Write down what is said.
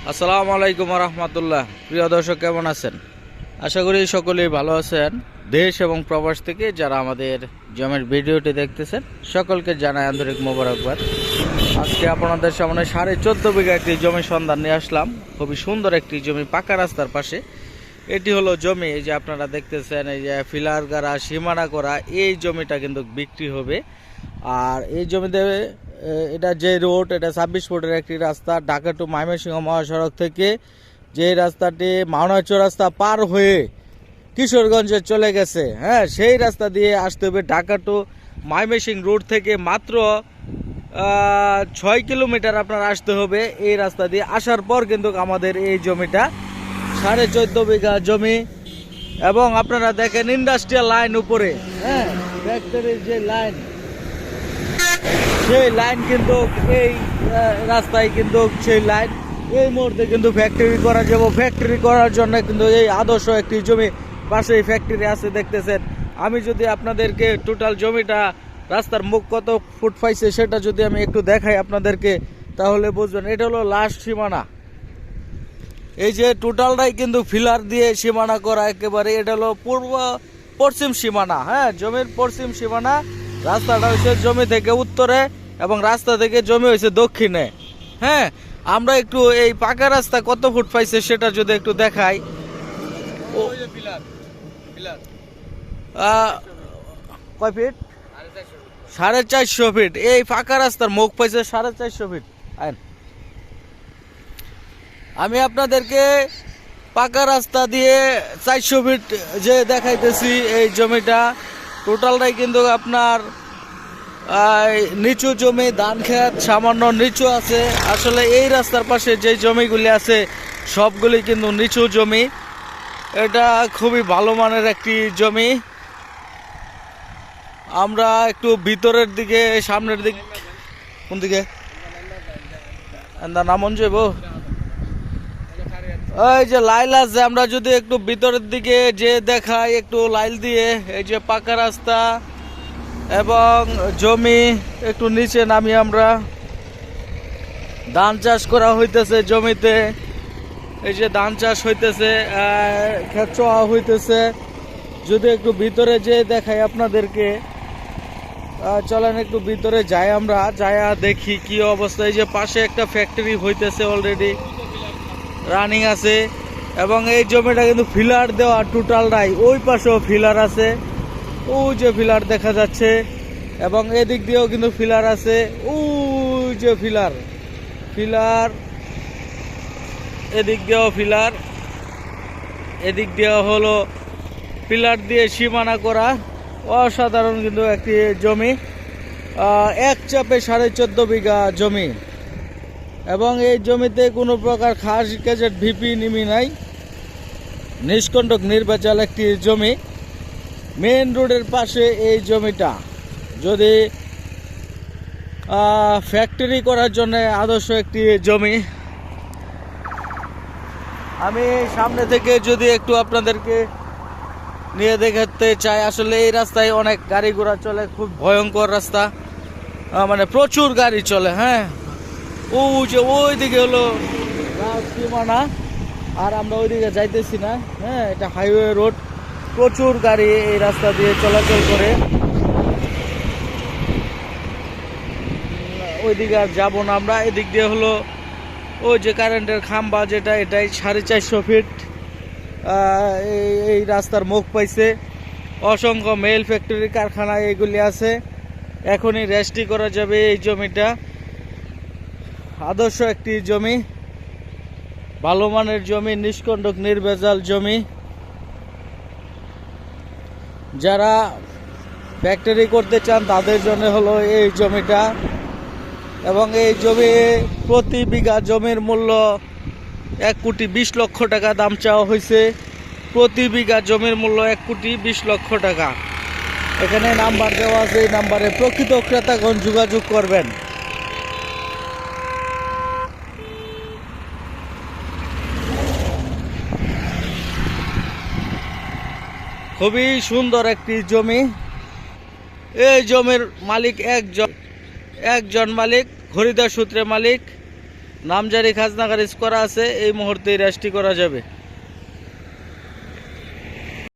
আসসালামু আলাইকুম রহমতুল্লাহ। প্রিয় দর্শক, কেমন আছেন? আশা করি সকলেই ভালো আছেন। দেশ এবং প্রবাস থেকে যারা আমাদের জমির ভিডিওটি দেখতেছেন সকলকে জানাই আন্তরিক মোবারকবাদ। আজকে আপনাদের সামনে 14.5 বিঘা একটি জমি সন্ধান নিয়ে আসলাম। খুবই সুন্দর একটি জমি, পাকা রাস্তার পাশে। এটি হলো জমি, এই যে আপনারা দেখতেছেন, এই যে ফিলার গাড়া সীমানা করা এই জমিটা কিন্তু বিক্রি হবে। আর এই জমিতে এটা যে রোড, এটা 26 ফুটের একটি রাস্তা। ঢাকা টু ময়মনসিংহ মহাসড়ক থেকে যে রাস্তাটি মাওনা চৌরাস্তা পার হয়ে কিশোরগঞ্জে চলে গেছে, হ্যাঁ, সেই রাস্তা দিয়ে আসতে হবে। ঢাকা টু ময়মনসিংহ রোড থেকে মাত্র 6 কিলোমিটার আপনার আসতে হবে। এই রাস্তা দিয়ে আসার পর কিন্তু আমাদের এই জমিটা 14.5 বিঘা জমি। এবং আপনারা দেখেন ইন্ডাস্ট্রিয়াল লাইন উপরে, হ্যাঁ, ফ্যাক্টরির যে লাইন, সেই লাইন কিন্তু এই রাস্তায় কিন্তু সেই লাইন। এই মুহূর্তে কিন্তু ফ্যাক্টরি করা যাবে। ফ্যাক্টরি করার জন্য কিন্তু এই আদর্শ একটি জমি, পাশেই ফ্যাক্টরি আছে দেখতেছেন। আমি যদি আপনাদেরকে টোটাল জমিটা রাস্তার মুখ কত ফুট পাইছে সেটা যদি আমি একটু দেখাই আপনাদেরকে, তাহলে বুঝবেন। এটা হলো লাস্ট সীমানা। এই যে টোটালটাই কিন্তু ফিলার দিয়ে সীমানা করা একেবারে। এটা হলো পশ্চিম সীমানা, হ্যাঁ, জমির পশ্চিম সীমানা। রাস্তাটা হচ্ছে জমি থেকে উত্তরে এবং রাস্তা থেকে জমি হয়েছে দক্ষিণে। হ্যাঁ, আমরা একটু এই পাকা রাস্তা কত ফুট পাইছে সেটা যদি একটু দেখাই। কয় ফিট? 450 ফিট। এই পাকা রাস্তার মুখ পাইছে 450 ফিট। আমি আপনাদেরকে পাকা রাস্তা দিয়ে 400 ফিট যে দেখাইতেছি এই জমিটা। টোটালটাই কিন্তু আপনার নিচু জমি, ধান ক্ষেত সামান্য নিচু আছে। আসলে এই রাস্তার পাশে যে জমিগুলি আছে সবগুলি কিন্তু নিচু জমি। এটা খুবই ভালো মানের একটি জমি। আমরা একটু ভিতরের দিকে, সামনের দিক, কোন দিকে নামন যাব, ওই যে লাইল আছে, আমরা যদি একটু ভিতরের দিকে যে দেখাই একটু লাইল দিয়ে, এই যে পাকা রাস্তা এবং জমি একটু নিচে নামি। আমরা ধান চাষ করা হইতেছে জমিতে, এই যে ধান চাষ হইতেছে, ক্ষেত চোয়া হইতেছে। যদি একটু ভিতরে যে দেখাই আপনাদেরকে, চলেন একটু ভিতরে যাই, আমরা যাইয়া দেখি কি অবস্থা। এই যে পাশে একটা ফ্যাক্টরি হইতেছে, অলরেডি রানিং আছে। এবং এই জমিটা কিন্তু ফিলার দেওয়া টোটালটাই। ওই পাশেও ফিলার আছে, ওই যে ফিলার দেখা যাচ্ছে। এবং এদিক দিয়েও কিন্তু ফিলার আছে, ওই যে ফিলার, এদিক দিয়েও ফিলার, এদিক দিয়েও হলো ফিলার দিয়ে সীমানা করা। অসাধারণ কিন্তু একটি জমি, এক চাপে 14.5 বিঘা জমি। এবং এই জমিতে কোনো প্রকার খাস গেজেট ভিপি নিমি নাই, নিষ্কণ্টক নির্বাচল একটি জমি। মেন রোডের পাশে এই জমিটা। যদি ফ্যাক্টরি করার জন্য আদর্শ একটি জমি। আমি সামনে থেকে যদি একটু আপনাদেরকে নিয়ে দেখাতে চাই, আসলে এই রাস্তায় অনেক গাড়ি ঘোড়া চলে, খুব ভয়ঙ্কর রাস্তা, মানে প্রচুর গাড়ি চলে। হ্যাঁ, ওই দিকে হলো সীমানা, আর আমরা ওইদিকে যাইতেছি না। হ্যাঁ, এটা হাইওয়ে রোড, প্রচুর গাড়ি এই রাস্তা দিয়ে চলাচল করে। ওইদিকে আর যাবো না আমরা। এদিক দিয়ে হলো ওই যে কারেন্টের খাম্বা যেটা, এটাই 450 ফিট এই রাস্তার মুখ পাইছে। অসংখ্য মেল ফ্যাক্টরি, কারখানা এগুলি আছে। এখনই রেস্টি করা যাবে এই জমিটা। আদর্শ একটি জমি, ভালো মানের জমি, নিষ্কণ্টক নির্ভেজাল জমি। যারা ফ্যাক্টরি করতে চান তাদের জন্য হলো এই জমিটা। এবং এই জমি প্রতি বিঘা জমির মূল্য 1,20,00,000 টাকা দাম চাওয়া হয়েছে। প্রতি বিঘা জমির মূল্য 1,20,00,000 টাকা। এখানে নাম্বার দেওয়া আছে, এই নাম্বারে প্রকৃত ক্রেতাগণ যোগাযোগ করবেন। খুবই সুন্দর একটি জমি। এই জমির মালিক একজন মালিক, খরিদার সূত্রে মালিক। নামজারি খাজনা খারিজ করা আছে, এই মুহূর্তে রেজিস্ট্রি করা যাবে।